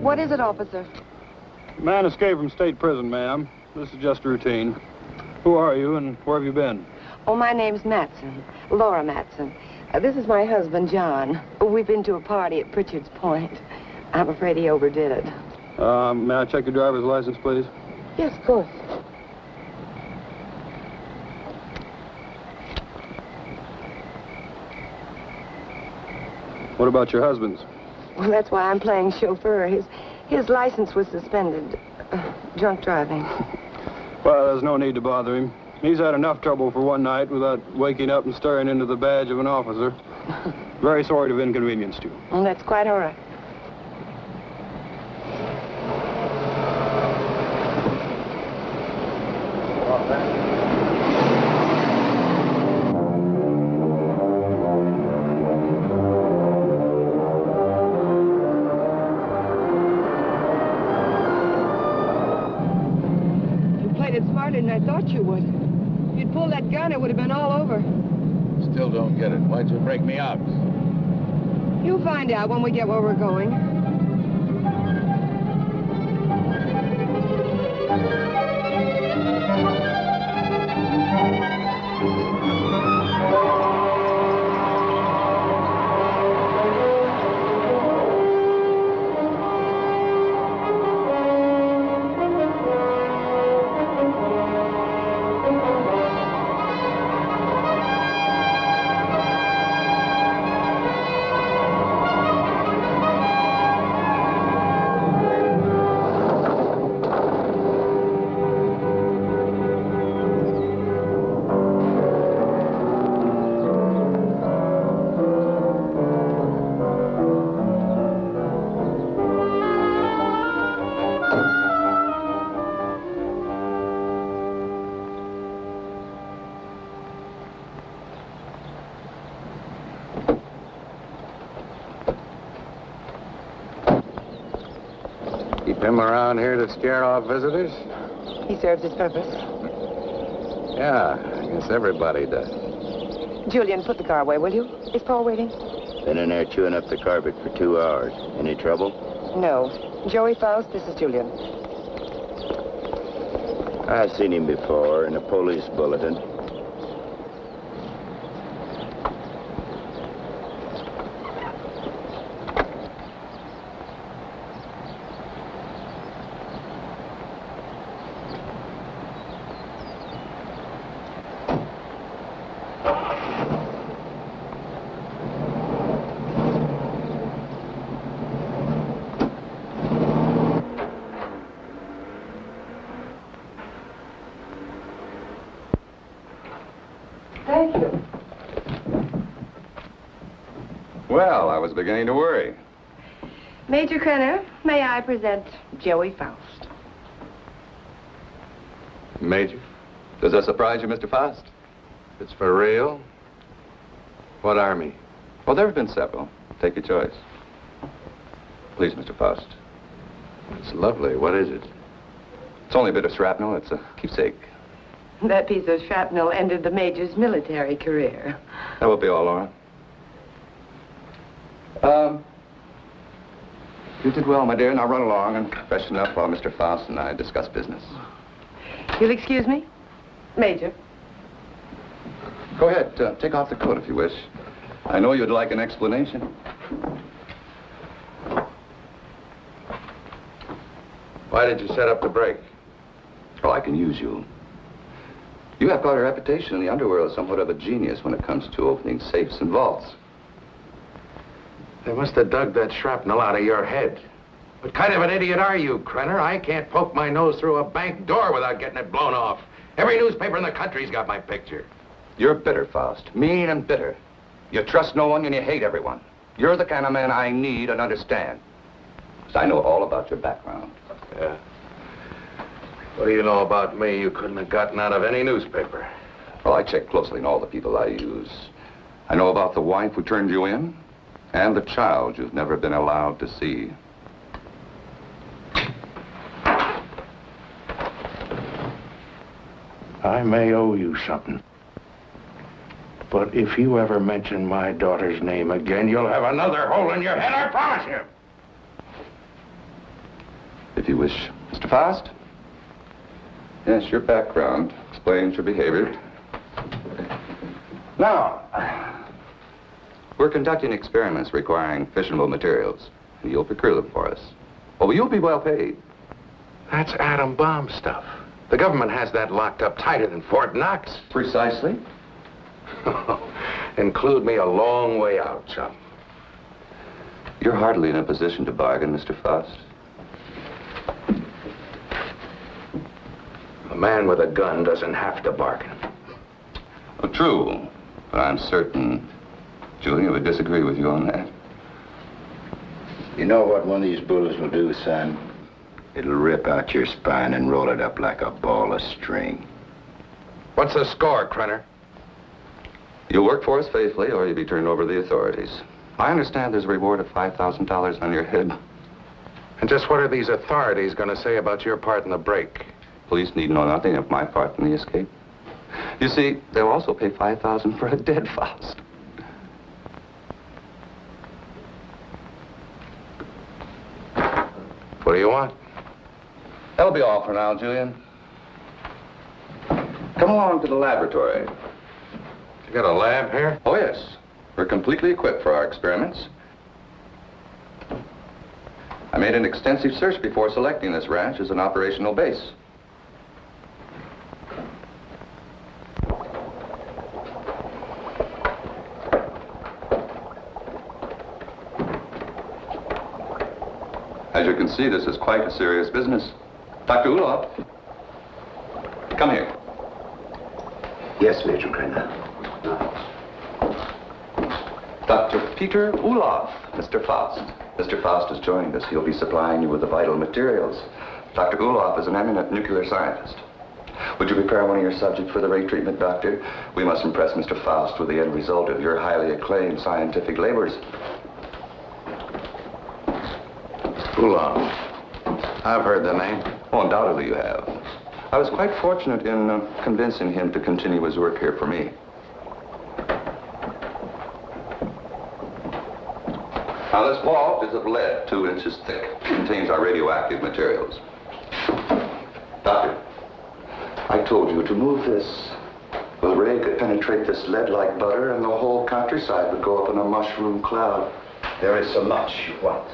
What is it, officer? Man escaped from state prison, ma'am. This is just routine. Who are you and where have you been? Oh, my name's Matson. Laura Matson. This is my husband, John. We've been to a party at Pritchard's Point. I'm afraid he overdid it. May I check your driver's license, please? Yes, of course. What about your husband's? Well, that's why I'm playing chauffeur. His license was suspended. Drunk driving. Well, there's no need to bother him. He's had enough trouble for one night without waking up and staring into the badge of an officer. Very sorry to have inconvenienced you. Well, that's quite all right. than I thought you would. If you'd pulled that gun, it would have been all over. Still don't get it. Why'd you break me out? You'll find out when we get where we're going. Keep him around here to scare off visitors? He serves his purpose. Yeah, I guess everybody does. Julian, put the car away, will you? Is Paul waiting? Been in there chewing up the carpet for 2 hours. Any trouble? No. Joey Faust, this is Julian. I've seen him before in a police bulletin. Thank you. Well, I was beginning to worry. Major Krenner, may I present Joey Faust? Major? Does that surprise you, Mr. Faust? It's for real? What army? Well, there have been several. Take your choice. Please, Mr. Faust. It's lovely. What is it? It's only a bit of shrapnel. It's a keepsake. That piece of shrapnel ended the Major's military career. That will be all, Laura. You did well, my dear. Now run along and freshen up while Mr. Faust and I discuss business. You'll excuse me? Major. Go ahead. Take off the coat if you wish. I know you'd like an explanation. Why did you set up the break? Oh, I can use you. You have quite a reputation in the underworld, somewhat of a genius when it comes to opening safes and vaults. They must have dug that shrapnel out of your head. What kind of an idiot are you, Krenner? I can't poke my nose through a bank door without getting it blown off. Every newspaper in the country's got my picture. You're bitter, Faust. Mean and bitter. You trust no one and you hate everyone. You're the kind of man I need and understand. 'Cause I know all about your background. Yeah. What do you know about me you couldn't have gotten out of any newspaper? Well, I check closely on all the people I use. I know about the wife who turned you in and the child you've never been allowed to see. I may owe you something. But if you ever mention my daughter's name again, you'll have another hole in your head, I promise you. wish. Mr. Faust? Yes, your background explains your behavior. Now, we're conducting experiments requiring fissionable materials. And you'll procure them for us. Oh, you'll be well paid. That's atom bomb stuff. The government has that locked up tighter than Fort Knox. Precisely. Include me a long way out, chum. You're hardly in a position to bargain, Mr. Faust. A man with a gun doesn't have to bargain. Oh, true. But I'm certain Julia would disagree with you on that. You know what one of these bullets will do, son? It'll rip out your spine and roll it up like a ball of string. What's the score, Krenner? You'll work for us faithfully, or you'll be turned over to the authorities. I understand there's a reward of $5,000 on your head. And just what are these authorities going to say about your part in the break? Police need know nothing of my part in the escape. You see, they'll also pay $5,000 for a dead Faust. What do you want? That'll be all for now, Julian. Come along to the laboratory. You got a lab here? Oh, yes. We're completely equipped for our experiments. I made an extensive search before selecting this ranch as an operational base. As you can see, this is quite a serious business. Dr. Ulof, come here. Yes, Major Krenner. Dr. Peter Ulof, Mr. Faust. Mr. Faust has joined us. He'll be supplying you with the vital materials. Dr. Ulof is an eminent nuclear scientist. Would you prepare one of your subjects for the ray treatment, Doctor? We must impress Mr. Faust with the end result of your highly acclaimed scientific labors. Ulof. I've heard the name. Oh, undoubtedly you have. I was quite fortunate in convincing him to continue his work here for me. Now, this ball is of lead, 2 inches thick. It contains our radioactive materials. Doctor, I told you to move this. The ray could penetrate this lead like butter, and the whole countryside would go up in a mushroom cloud. There is so much you want.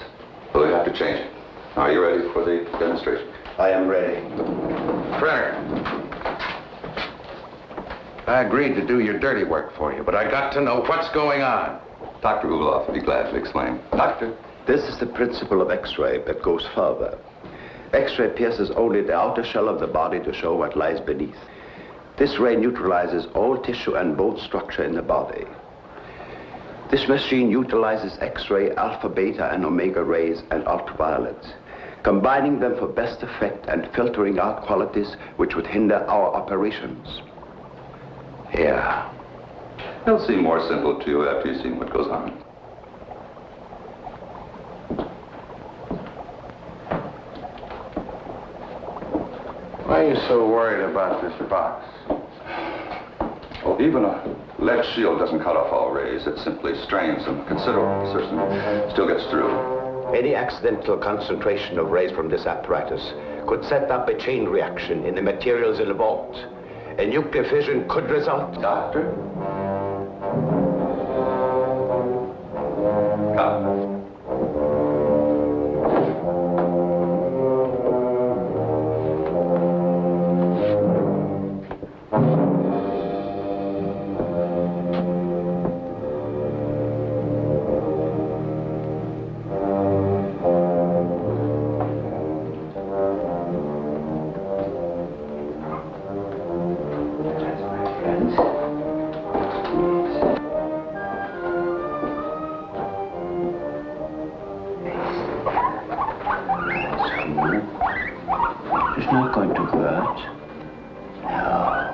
So we have to change it. Are you ready for the demonstration? I am ready. Krenner. I agreed to do your dirty work for you, but I got to know what's going on. Dr. Ulof would be glad to explain. Doctor? This is the principle of X-ray that goes further. X-ray pierces only the outer shell of the body to show what lies beneath. This ray neutralizes all tissue and bone structure in the body. This machine utilizes X-ray, alpha, beta, and omega rays and ultraviolet, combining them for best effect and filtering out qualities which would hinder our operations. Yeah. It'll seem more simple to you after you've seen what goes on. Why are you so worried about this box? Well, even a lead shield doesn't cut off all rays. It simply strains them. Considerable portion still gets through. Any accidental concentration of rays from this apparatus could set up a chain reaction in the materials involved. A nuclear fission could result. Doctor? Come. It's not going to hurt. No.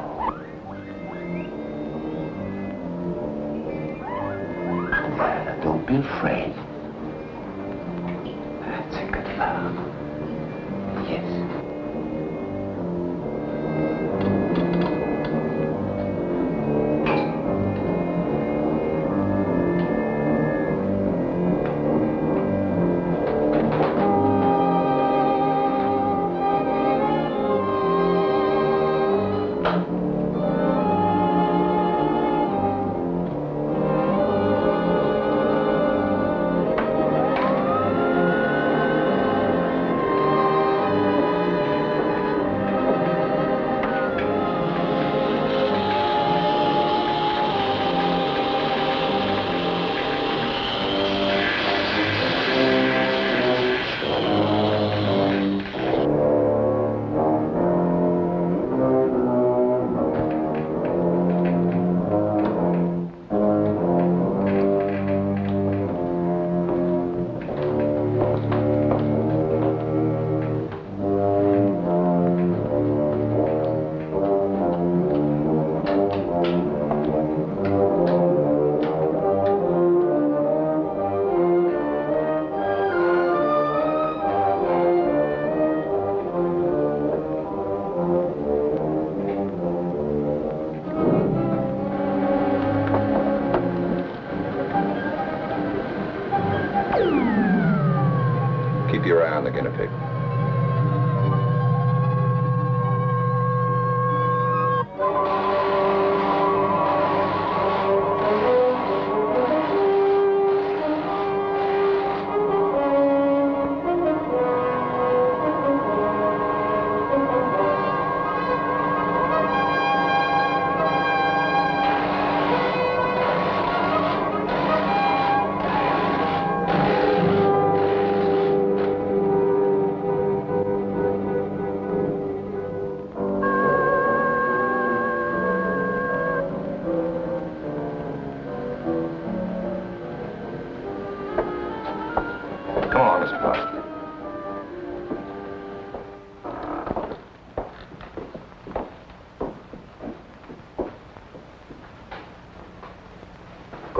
Don't be afraid. That's a good fellow. Yes.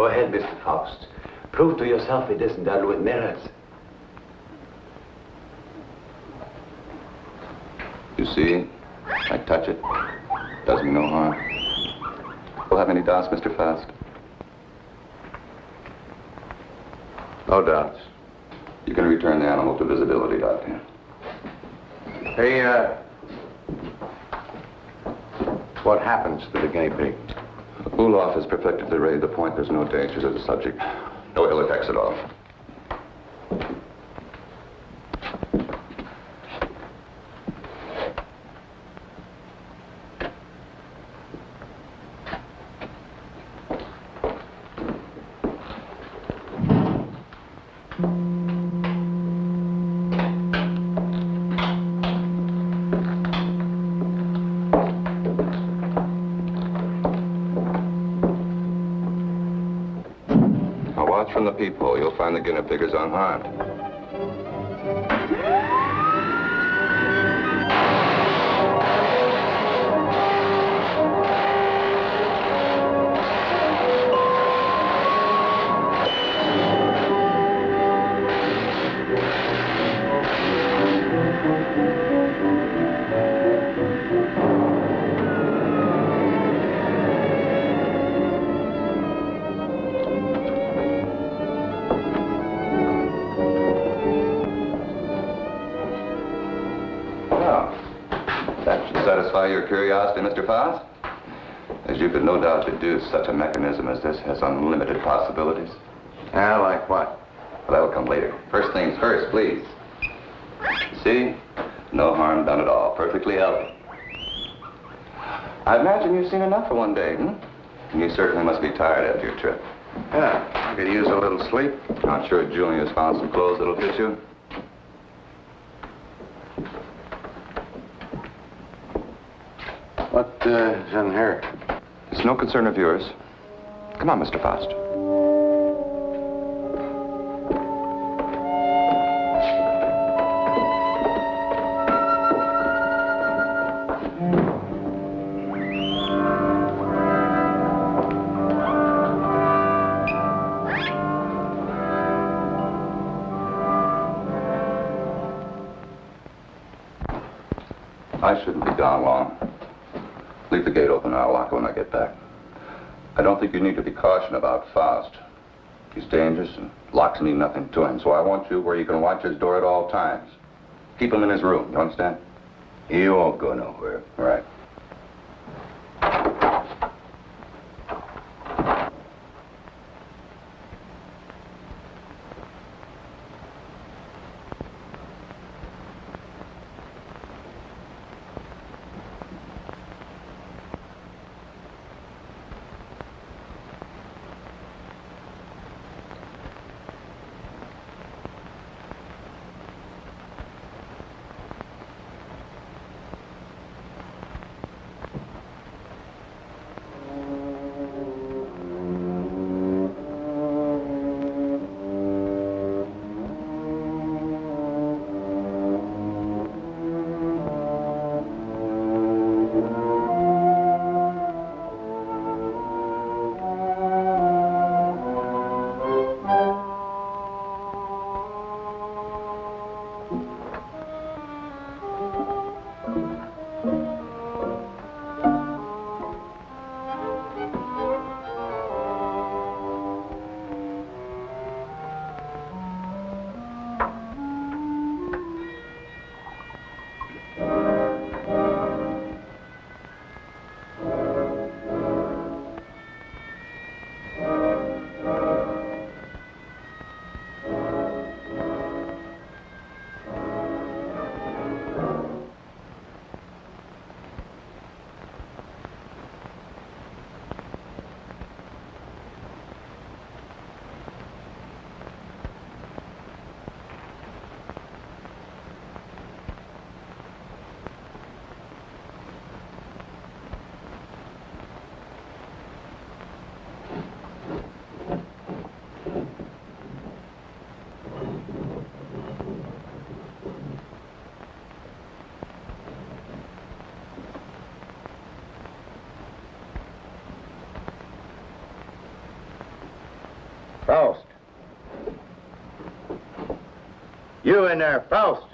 Go ahead, Mr. Faust. Prove to yourself it isn't done with mirrors. You see, I touch it. Does me no harm. We'll have any doubts, Mr. Faust? No doubts. You can return the animal to visibility, Doctor. Hey, what happens to the guinea pig? Ulof has perfected the ray to the point there's no danger to the subject. No ill effects at all. Watch from the peephole. You'll find the guinea pig is unharmed. Satisfy your curiosity, Mr. Faust? As you could no doubt deduce, such a mechanism as this has unlimited possibilities. Yeah, like what? Well, that'll come later. First things first, please. See? No harm done at all. Perfectly healthy. I imagine you've seen enough for one day, And you certainly must be tired after your trip. Yeah, I could use a little sleep. Not sure Julia's found some clothes that'll fit you. What is in here? It's no concern of yours. Come on, Mr. Faust. I shouldn't be gone long. Leave the gate open and I'll lock it when I get back. I don't think you need to be cautious about Faust. He's dangerous and locks mean nothing to him, so I want you where you can watch his door at all times. Keep him in his room, you understand? He won't go nowhere. All right. Faust. You in there, Faust.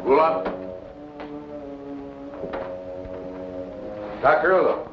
Ulof. Dr. Ulof.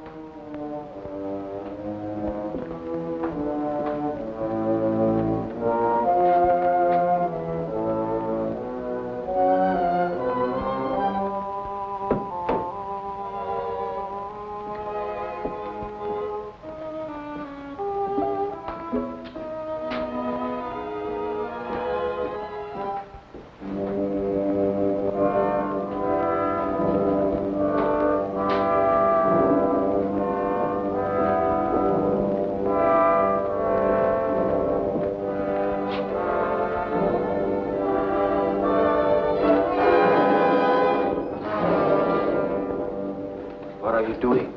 What are you doing?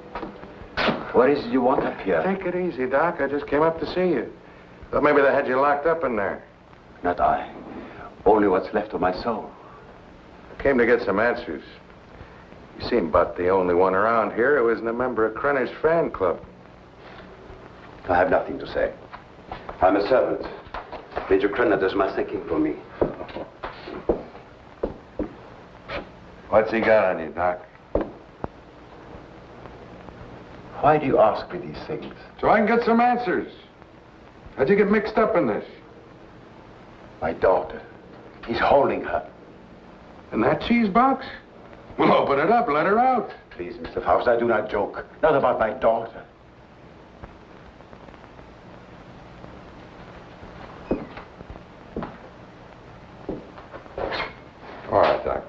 What is it you want up here? Take it easy, Doc. I just came up to see you. Thought maybe they had you locked up in there. Not I. Only what's left of my soul. I came to get some answers. You seem about the only one around here who isn't a member of Krenner's fan club. I have nothing to say. I'm a servant. Major Krenner does my thinking for me. What's he got on you, Doc? Why do you ask me these things? So I can get some answers. How'd you get mixed up in this? My daughter. He's holding her. In that cheese box? Well, open it up. Let her out. Please, Mr. Faust, I do not joke. Not about my daughter. All right, Doc.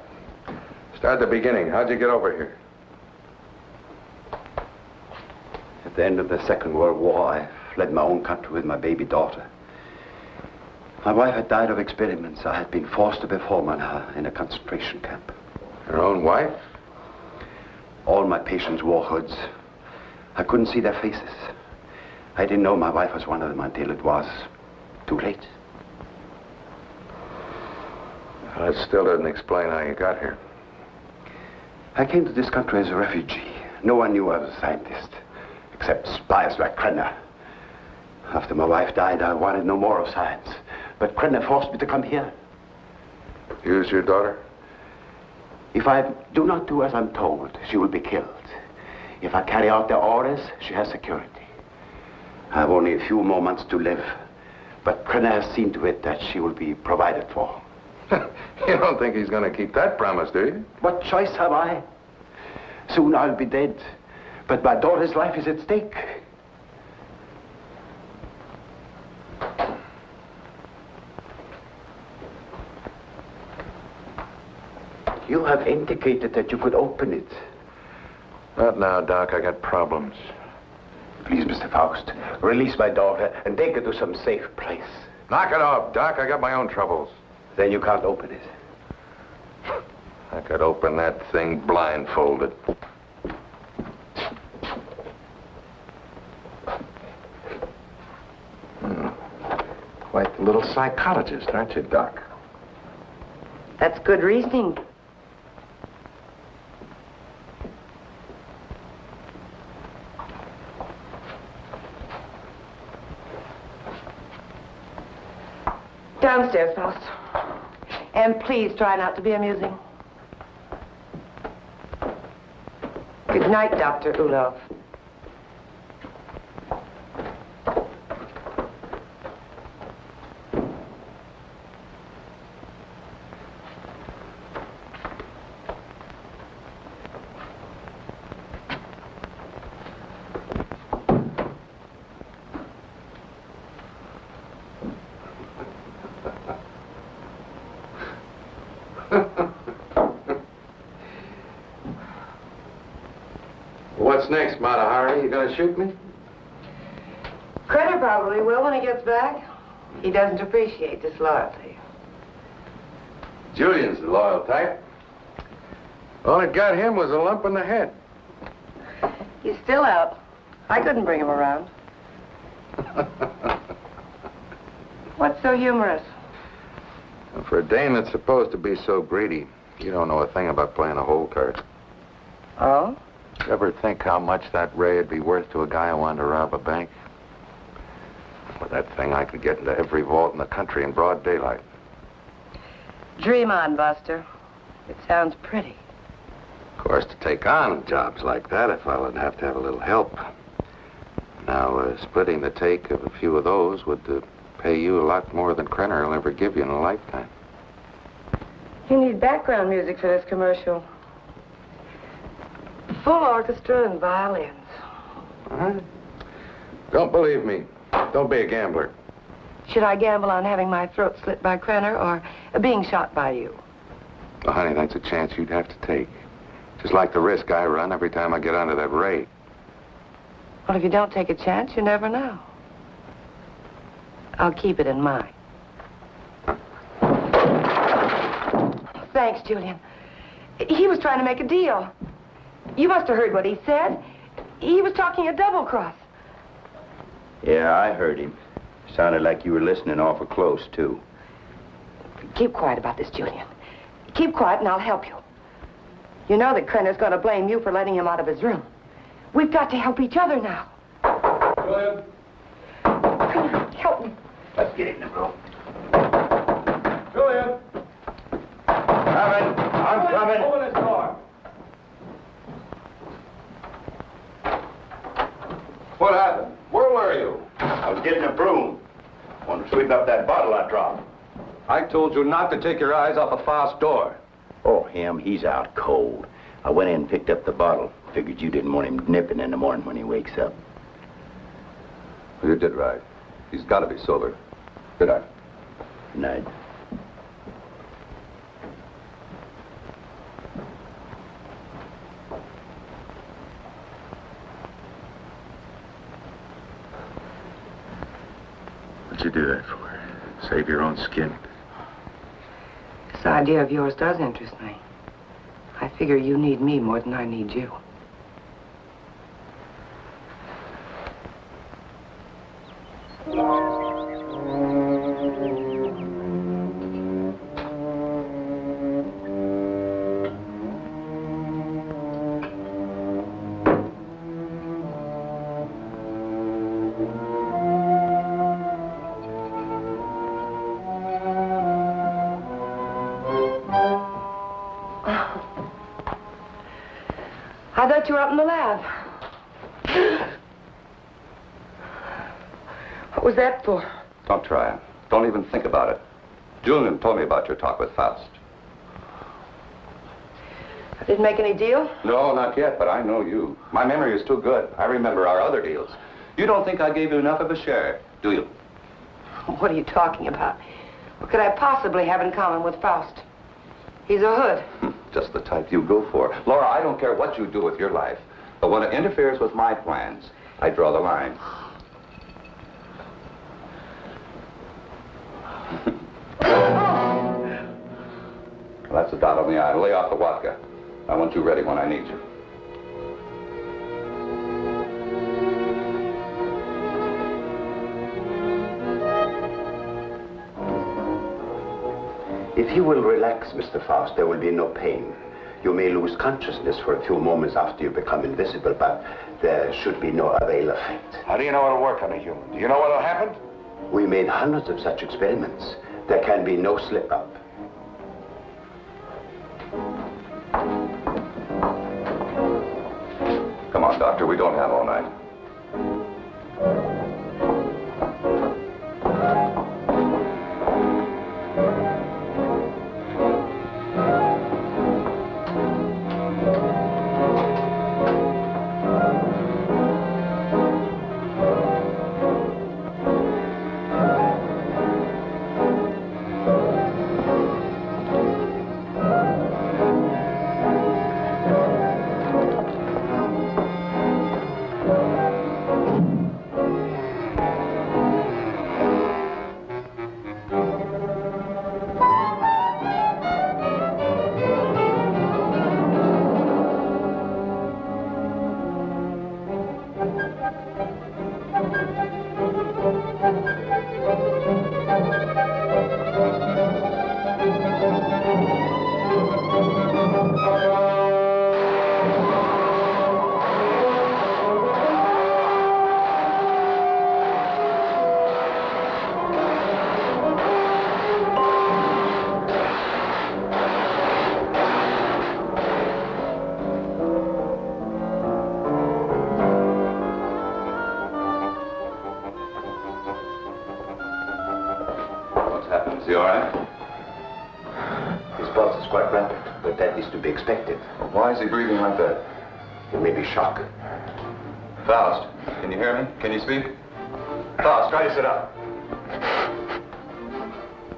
Start at the beginning. How'd you get over here? At the end of the Second World War, I fled my own country with my baby daughter. My wife had died of experiments. I had been forced to perform on her in a concentration camp. Your own wife? All my patients wore hoods. I couldn't see their faces. I didn't know my wife was one of them until it was too late. That still doesn't explain how you got here. I came to this country as a refugee. No one knew I was a scientist, except spies like Krenner. After my wife died, I wanted no more of science. But Krenner forced me to come here. Use your daughter? If I do not do as I'm told, she will be killed. If I carry out their orders, she has security. I have only a few more months to live, but Krenner has seen to it that she will be provided for. You don't think he's going to keep that promise, do you? What choice have I? Soon I'll be dead, but my daughter's life is at stake. You have indicated that you could open it. Not now, Doc. I got problems. Please, Mr. Faust, release my daughter and take her to some safe place. Knock it off, Doc. I got my own troubles. Then you can't open it. I could open that thing blindfolded. Quite the little psychologist, aren't you, Doc? That's good reasoning. Downstairs, Faust. And please try not to be amusing. Good night, Dr. Ulof. What's next, Mata Hari? You gonna shoot me? Crenner probably will when he gets back. He doesn't appreciate disloyalty. Julian's the loyal type. All it got him was a lump in the head. He's still out. I couldn't bring him around. What's so humorous? For a dame that's supposed to be so greedy, you don't know a thing about playing a hole card. Oh? You ever think how much that ray would be worth to a guy who wanted to rob a bank? With that thing, I could get into every vault in the country in broad daylight. Dream on, Buster. It sounds pretty. Of course, to take on jobs like that, a fella'd have to have a little help. Now, splitting the take of a few of those would pay you a lot more than Crenner will ever give you in a lifetime. You need background music for this commercial. Full orchestra and violins. Huh? Don't believe me. Don't be a gambler. Should I gamble on having my throat slit by Crenner or being shot by you? Well, honey, that's a chance you'd have to take. Just like the risk I run every time I get onto that ray. Well, if you don't take a chance, you never know. I'll keep it in mind. Thanks, Julian. He was trying to make a deal. You must have heard what he said. He was talking a double cross. Yeah, I heard him. Sounded like you were listening awful close, too. Keep quiet about this, Julian. Keep quiet and I'll help you. You know that Crenner's going to blame you for letting him out of his room. We've got to help each other now. Julian? Crenner, help me. Let's get in the room. Julian? Coming. I'm coming. Open this door. What happened? Where were you? I was getting a broom. Want to sweep up that bottle I dropped. I told you not to take your eyes off a Faust door. Oh, him, he's out cold. I went in and picked up the bottle. Figured you didn't want him nipping in the morning when he wakes up. You did right. He's got to be sober. Good night. Night. What'd you do that for? Save your own skin? This idea of yours does interest me. I figure you need me more than I need you. I thought you were up in the lab. What was that for? Don't try it. Don't even think about it. Julian told me about your talk with Faust. I didn't make any deal? No, not yet, but I know you. My memory is too good. I remember our other deals. You don't think I gave you enough of a share, do you? What are you talking about? What could I possibly have in common with Faust? He's a hood. Just the type you go for. Laura, I don't care what you do with your life, but when it interferes with my plans, I draw the line. Well, that's a dot on the I. Lay off the vodka. I want you ready when I need you. If you will relax, Mr. Faust, there will be no pain. You may lose consciousness for a few moments after you become invisible, but there should be no other ill effect. How do you know it'll work on a human? Do you know what'll happen? We made hundreds of such experiments. There can be no slip-up. Come on, Doctor, we don't have all night. Is he all right? His pulse is quite rapid, but that is to be expected. Why is he breathing like that? It may be shock. Faust, can you hear me? Can you speak? Faust, try to sit up.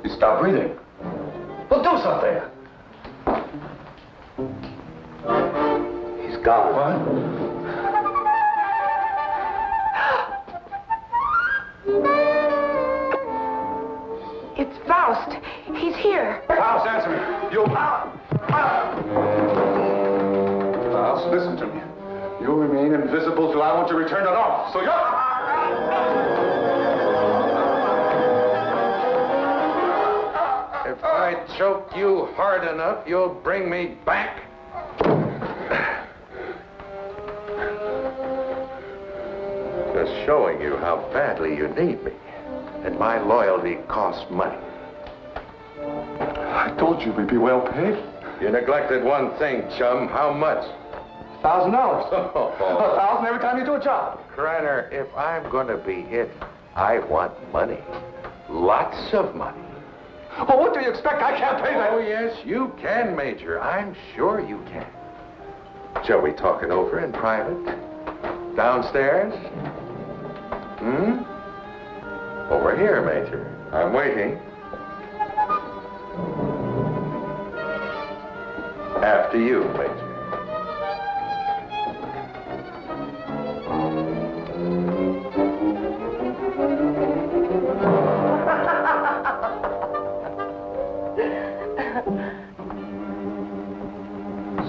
He stopped breathing. Well, do something. He's gone. What? It's Faust. He's here. Faust, answer me. You... Faust, listen to me. You'll remain invisible till I want to return to normal. So you're... If I choke you hard enough, you'll bring me back. Just showing you how badly you need me. And my loyalty costs money. I told you we'd be well paid. You neglected one thing, chum. How much? $1,000. Oh. 1,000 every time you do a job. Krenner, if I'm going to be hit, I want money. Lots of money. Well, what do you expect? I can't pay that. Oh, yes, you can, Major. I'm sure you can. Shall we talk it over in private? Downstairs? Over here, Major. I'm waiting. After you, Major.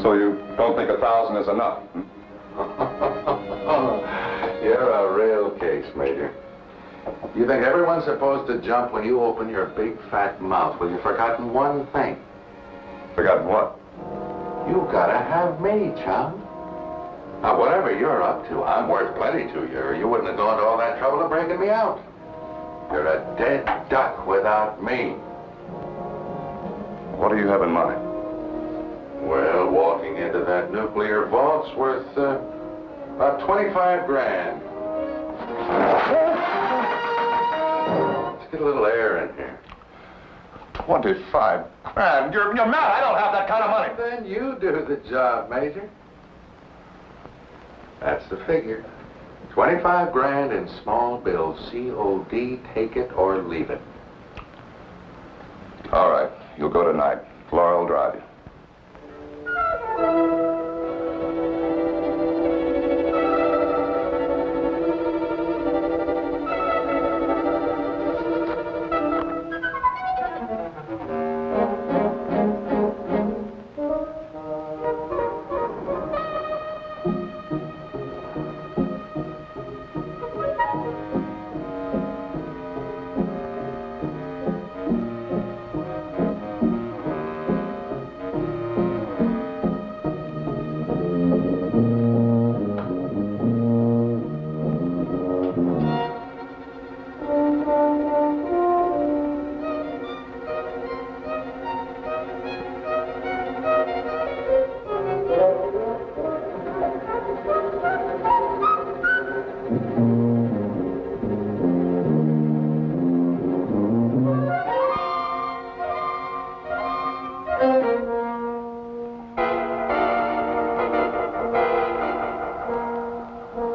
So you don't think 1,000 is enough? You're a real case, Major. You think everyone's supposed to jump when you open your big fat mouth? Well, you've forgotten one thing. Forgotten what? You gotta have me, chum. Now, whatever you're up to, I'm worth plenty to you, or you wouldn't have gone to all that trouble of breaking me out. You're a dead duck without me. What do you have in mind? Well, walking into that nuclear vault's worth about 25 grand. Let's get a little air in here. 25 grand? You're mad. I don't have that kind of money. Then you do the job, Major. That's the figure. 25 grand in small bills. COD, take it or leave it. All right. You'll go tonight. Flora will drive you.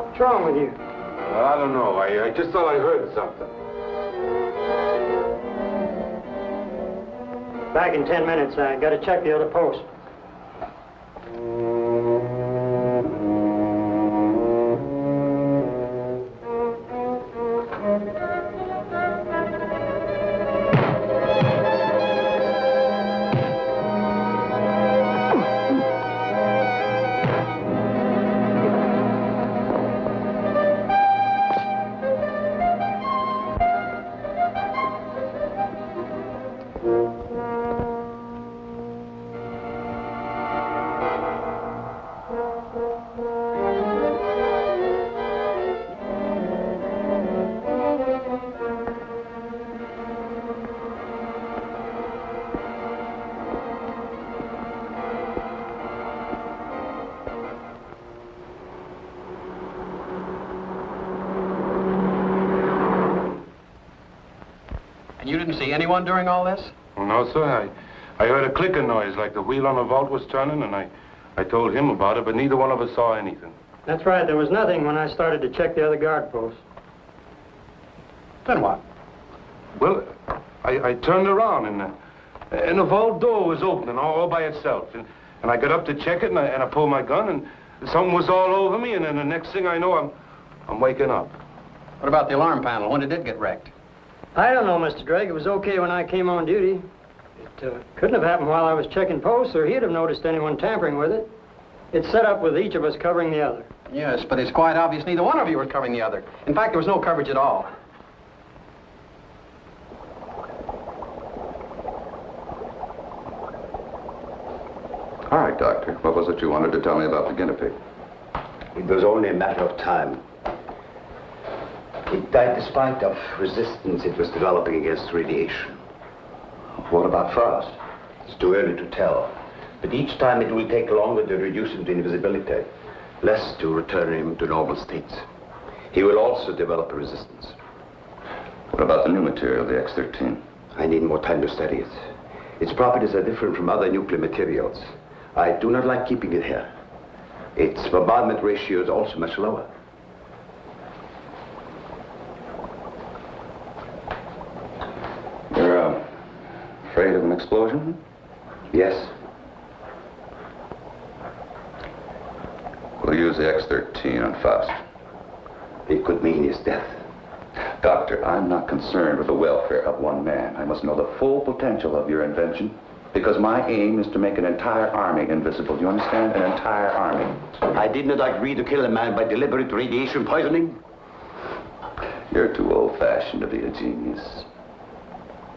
What's wrong with you? I don't know. I just thought I heard something. Back in 10 minutes. I got to check the other post. didn't see anyone during all this? No, sir. I heard a clicking noise like the wheel on the vault was turning, and I told him about it, but neither one of us saw anything. That's right. There was nothing when I started to check the other guard posts. Then what? Well, I turned around, and the vault door was opening all by itself. And I got up to check it, and I pulled my gun, and something was all over me, and then the next thing I know, I'm waking up. What about the alarm panel? When did it get wrecked? I don't know, Mr. Drake. It was okay when I came on duty. It couldn't have happened while I was checking posts, or he'd have noticed anyone tampering with it. It's set up with each of us covering the other. Yes, but it's quite obvious neither one of you was covering the other. In fact, there was no coverage at all. All right, Doctor. What was it you wanted to tell me about the guinea pig? It was only a matter of time. It died despite of resistance it was developing against radiation. What about Frost? It's too early to tell. But each time it will take longer to reduce him to invisibility, less to return him to normal states. He will also develop a resistance. What about the new material, the X-13? I need more time to study it. Its properties are different from other nuclear materials. I do not like keeping it here. Its bombardment ratio is also much lower. You're afraid of an explosion? Yes. We'll use the X-13 on Faust. It could mean his death. Doctor, I'm not concerned with the welfare of one man. I must know the full potential of your invention, because my aim is to make an entire army invisible. Do you understand? An entire army. I did not agree to kill a man by deliberate radiation poisoning. You're too old-fashioned to be a genius.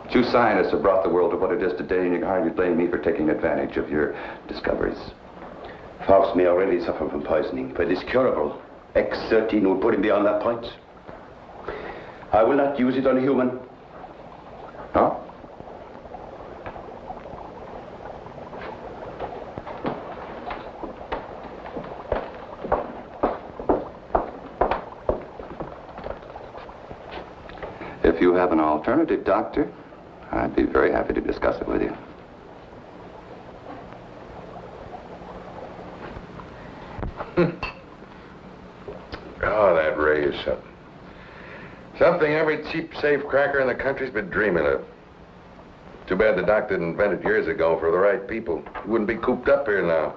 You scientists have brought the world to what it is today, and you can hardly blame me for taking advantage of your discoveries. Faust may already suffer from poisoning, but it's curable. X-13 will put him beyond that point. I will not use it on a human. Huh? If you have an alternative, Doctor, I'd be very happy to discuss it with you. Oh, that ray is something. Something every cheap safe cracker in the country's been dreaming of. Too bad the doc didn't invent it years ago for the right people. He wouldn't be cooped up here now.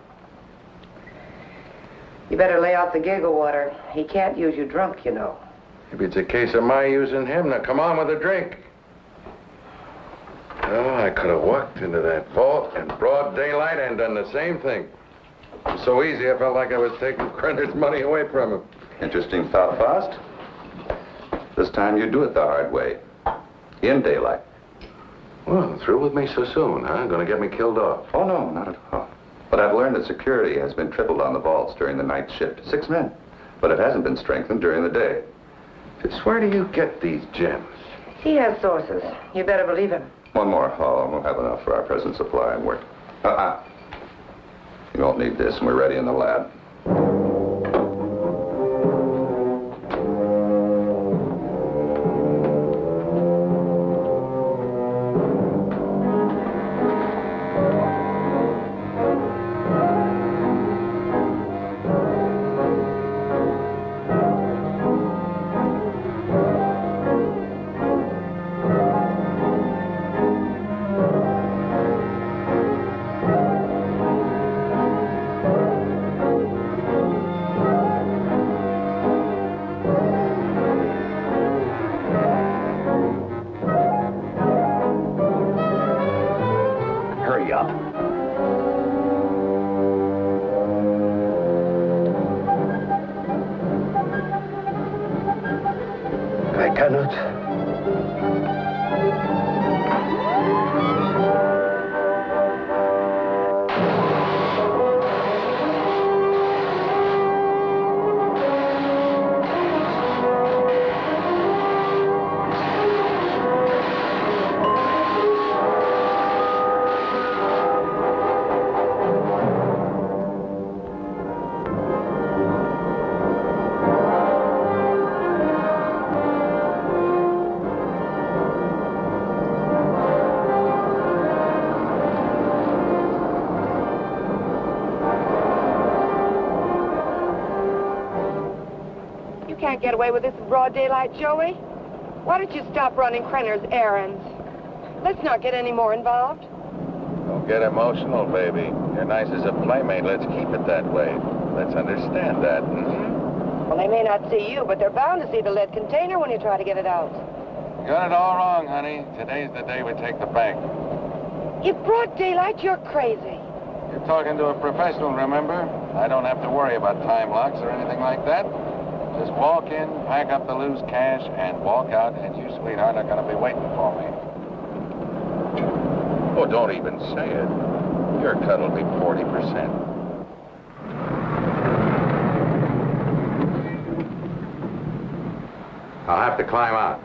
You better lay off the giggle water. He can't use you drunk, you know. Maybe it's a case of my using him. Now, come on with a drink. Oh, I could have walked into that vault in broad daylight and done the same thing. It was so easy, I felt like I was taking Krenner's money away from him. Interesting thought, Faust. This time you do it the hard way. In daylight. Well, through with me so soon, huh? Gonna get me killed off. Oh, no, not at all. But I've learned that security has been tripled on the vaults during the night shift. 6 men. But it hasn't been strengthened during the day. Just where do you get these gems? He has sources. You better believe him. One more haul, and we'll have enough for our present supply and work. You won't need this, and we're ready in the lab. can't get away with this in broad daylight, Joey. Why don't you stop running Krenner's errands? Let's not get any more involved. Don't get emotional, baby. You're nice as a playmate. Let's keep it that way. Let's understand that, Well, they may not see you, but they're bound to see the lead container when you try to get it out. You got it all wrong, honey. Today's the day we take the bank. In broad daylight, you're crazy. You're talking to a professional, remember? I don't have to worry about time locks or anything like that. Just walk in, pack up the loose cash, and walk out, and you, sweetheart, are going to be waiting for me. Oh, don't even say it. Your cut will be 40%. I'll have to climb out.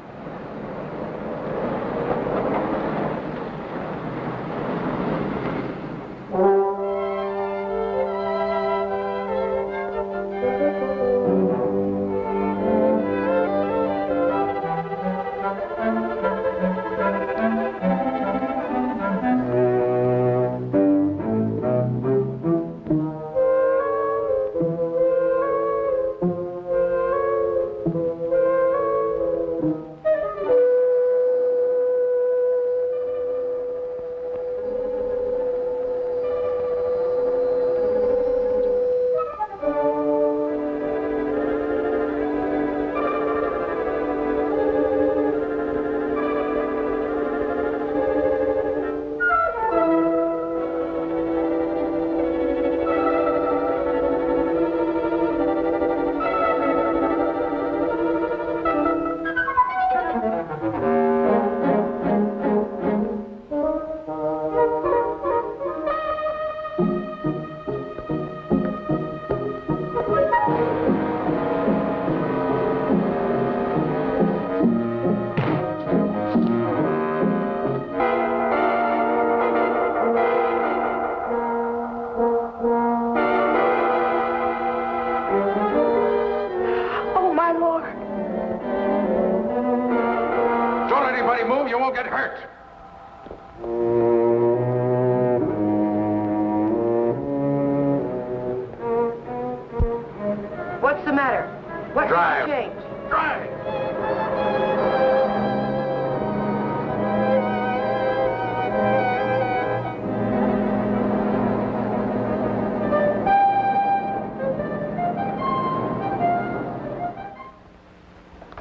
What's the matter? What Drive. change? Drive!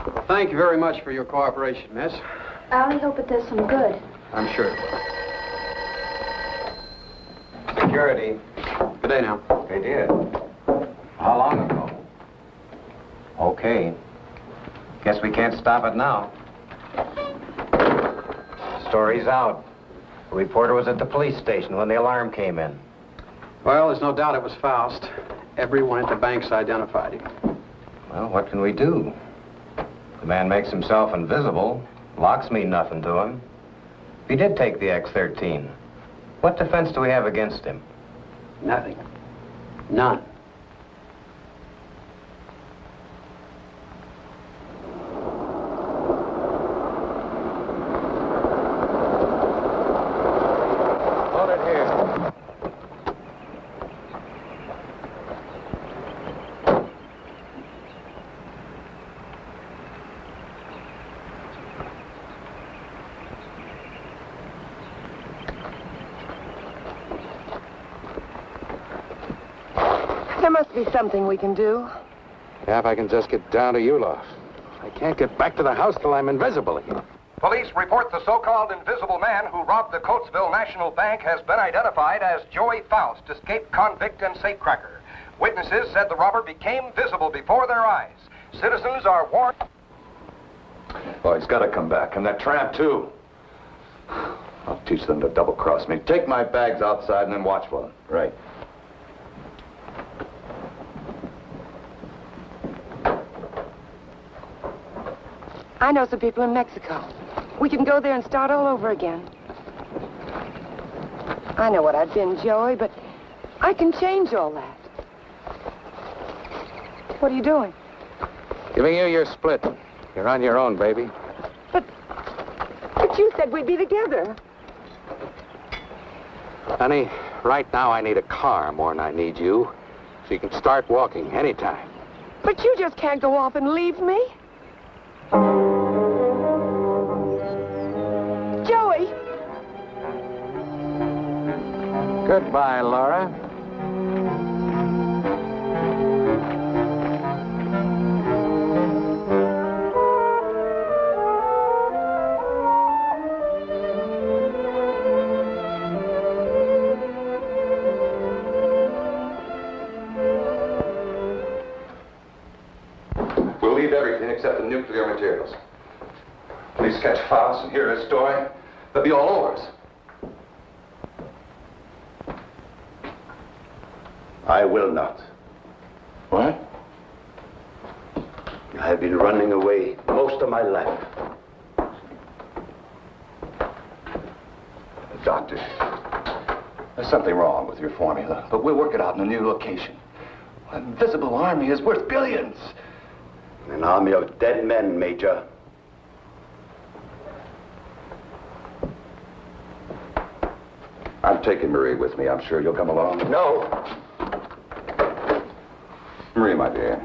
Well, thank you very much for your cooperation, miss. I only hope it does some good. I'm sure. Security. Good day now. They did. How long ago? Okay. Guess we can't stop it now. Story's out. The reporter was at the police station when the alarm came in. Well, there's no doubt it was Faust. Everyone at the bank's identified him. Well, what can we do? The man makes himself invisible. Locks mean nothing to him. If he did take the X-13, what defense do we have against him? Nothing. None. Hold it here. There must be something we can do. Yeah, if I can just get down to Ulof. I can't get back to the house till I'm invisible again. Police report the so-called invisible man who robbed the Coatesville National Bank has been identified as Joey Faust, escaped convict and safecracker. Witnesses said the robber became visible before their eyes. Citizens are warned. Oh, he's got to come back. And that tramp, too. I'll teach them to double-cross me. Take my bags outside and then watch for them. Right. I know some people in Mexico. We can go there and start all over again. I know what I've been, Joey, but I can change all that. What are you doing? Giving you your split. You're on your own, baby. But you said we'd be together. Honey, right now I need a car more than I need you. So you can start walking anytime. But you just can't go off and leave me. Joey! Goodbye, Laura. We'll leave everything except the nuclear materials. Police catch Faust and hear his story, they'll be all over us. I will not. What? I have been running away most of my life. Doctor, there's something wrong with your formula, but we'll work it out in a new location. An invisible army is worth billions. An army of dead men, Major. I'm taking Marie with me. I'm sure you'll come along. No. Marie, my dear.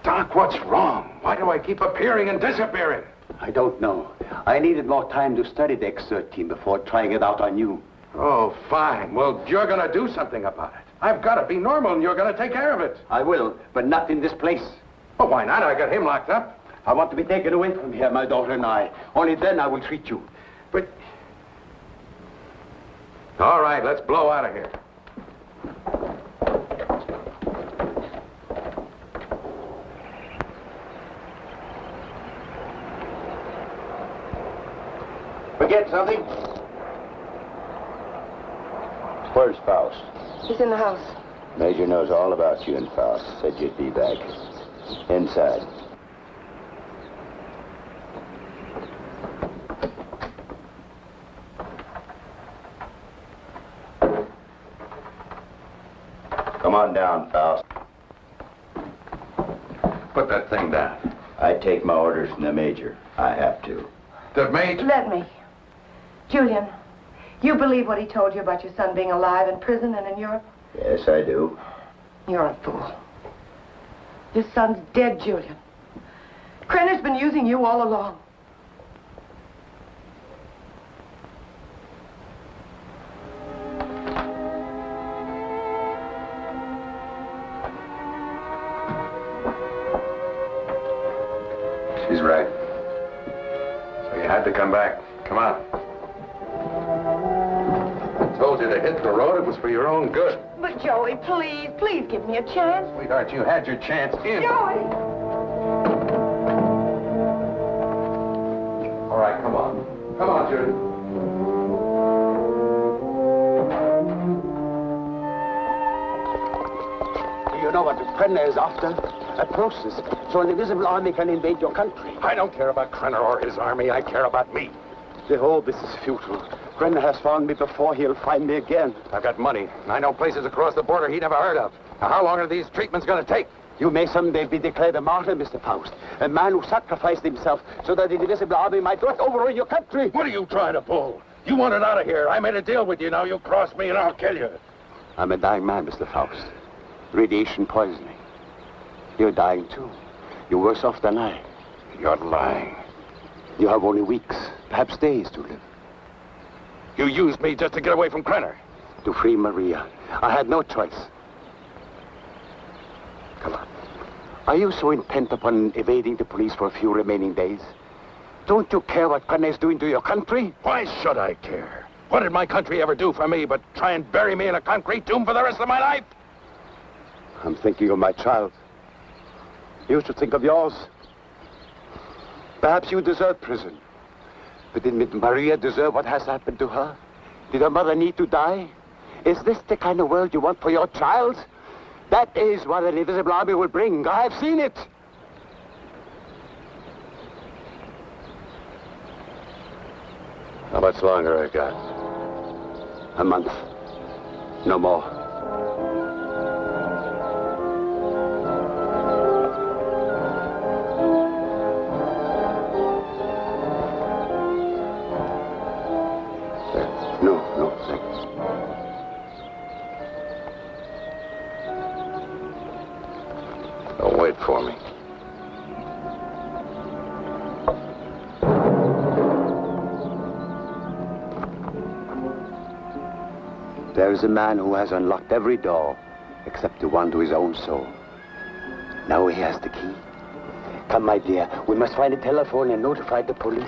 Doc, what's wrong? Why do I keep appearing and disappearing? I don't know. I needed more time to study the X-13 before trying it out on you. Oh, fine. Well, you're going to do something about it. I've got to be normal, and you're going to take care of it. I will, but not in this place. Well, why not? I got him locked up. I want to be taken away from here, my daughter and I. Only then I will treat you. But... All right, let's blow out of here. Forget something? Where's Faust? He's in the house. Major knows all about you and Faust. Said you'd be back. Inside. Come on down, Faust. Put that thing down. I take my orders from the Major. I have to. The Major? Let me. Julian, you believe what he told you about your son being alive in prison and in Europe? Yes, I do. You're a fool. Your son's dead, Julian. Krenner's been using you all along. She's right. So you had to come back. Come on. I told you to hit the road. It was for your own good. But Joey, please, please give me a chance. Sweetheart, you had your chance in. Joey! All right, come on. Come on, Judy. Do you know what Krenner is after? A process so an invisible army can invade your country. I don't care about Krenner or his army. I care about me. The whole this is futile. Krenner has found me before. He'll find me again. I've got money. I know places across the border he never heard of. Now, how long are these treatments going to take? You may someday be declared a martyr, Mr. Faust. A man who sacrificed himself so that the invisible army might not overrun your country. What are you trying to pull? You want it out of here. I made a deal with you. Now you cross me and I'll kill you. I'm a dying man, Mr. Faust. Radiation poisoning. You're dying, too. You're worse off than I. You're lying. You have only weeks, perhaps days to live. You used me just to get away from Krenner. To free Maria. I had no choice. Come on. Are you so intent upon evading the police for a few remaining days? Don't you care what Krenner is doing to your country? Why should I care? What did my country ever do for me but try and bury me in a concrete tomb for the rest of my life? I'm thinking of my child. You should think of yours. Perhaps you deserve prison. But did Maria deserve what has happened to her? Did her mother need to die? Is this the kind of world you want for your child? That is what an invisible army will bring. I have seen it. How much longer I got? A month. No more. There is a man who has unlocked every door except the one to his own soul. Now he has the key. Come, my dear, we must find a telephone and notify the police.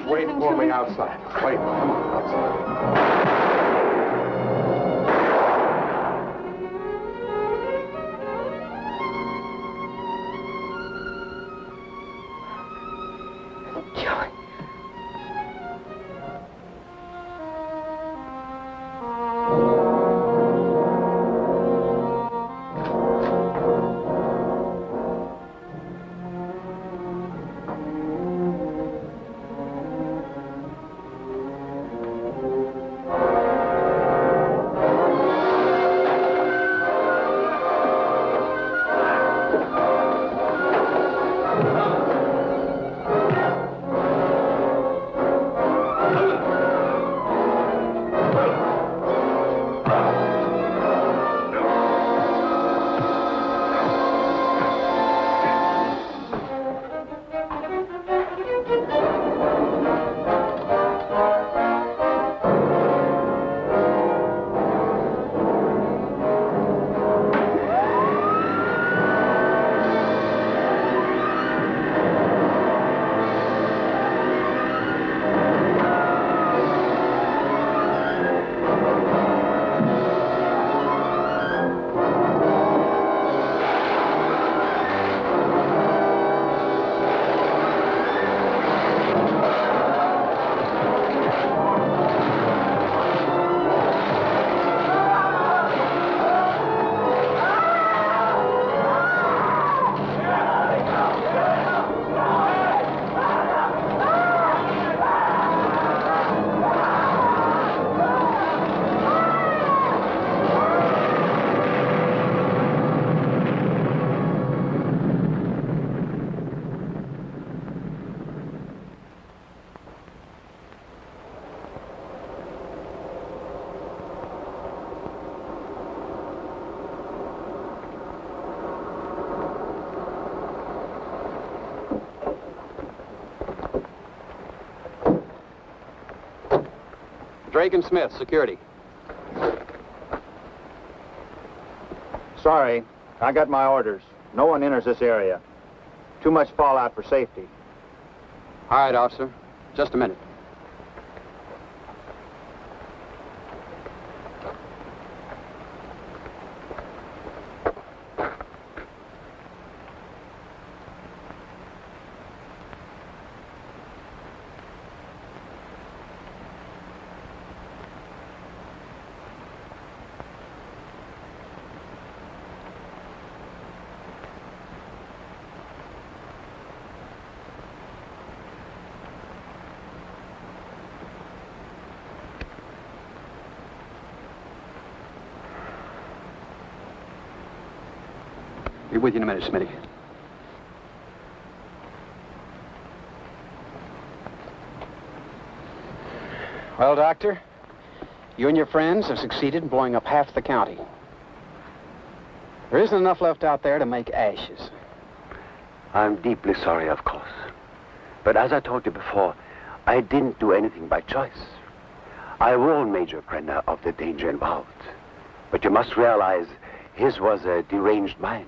Wait for me outside. Wait, come on, outside. Joey. Drake and Smith, security. Sorry, I got my orders. No one enters this area. Too much fallout for safety. All right, officer. Just a minute. Be with you in a minute, Smitty. Well, Doctor, you and your friends have succeeded in blowing up half the county. There isn't enough left out there to make ashes. I'm deeply sorry, of course. But as I told you before, I didn't do anything by choice. I warned Major Krenner of the danger involved. But you must realize his was a deranged mind.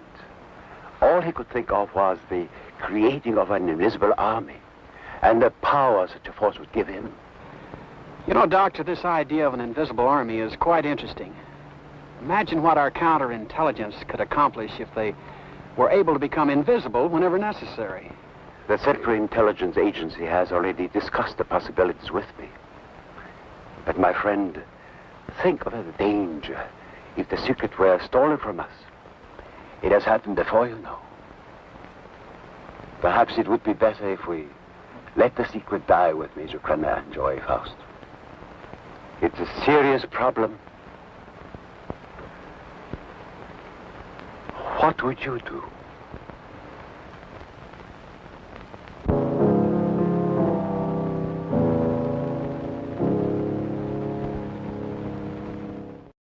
All he could think of was the creating of an invisible army and the power such a force would give him. You know, Doctor, this idea of an invisible army is quite interesting. Imagine what our counterintelligence could accomplish if they were able to become invisible whenever necessary. The Central Intelligence Agency has already discussed the possibilities with me. But my friend, think of the danger if the secret were stolen from us. It has happened before, you know. Perhaps it would be better if we let the secret die with Major Krenner and Joey Faust. It's a serious problem. What would you do?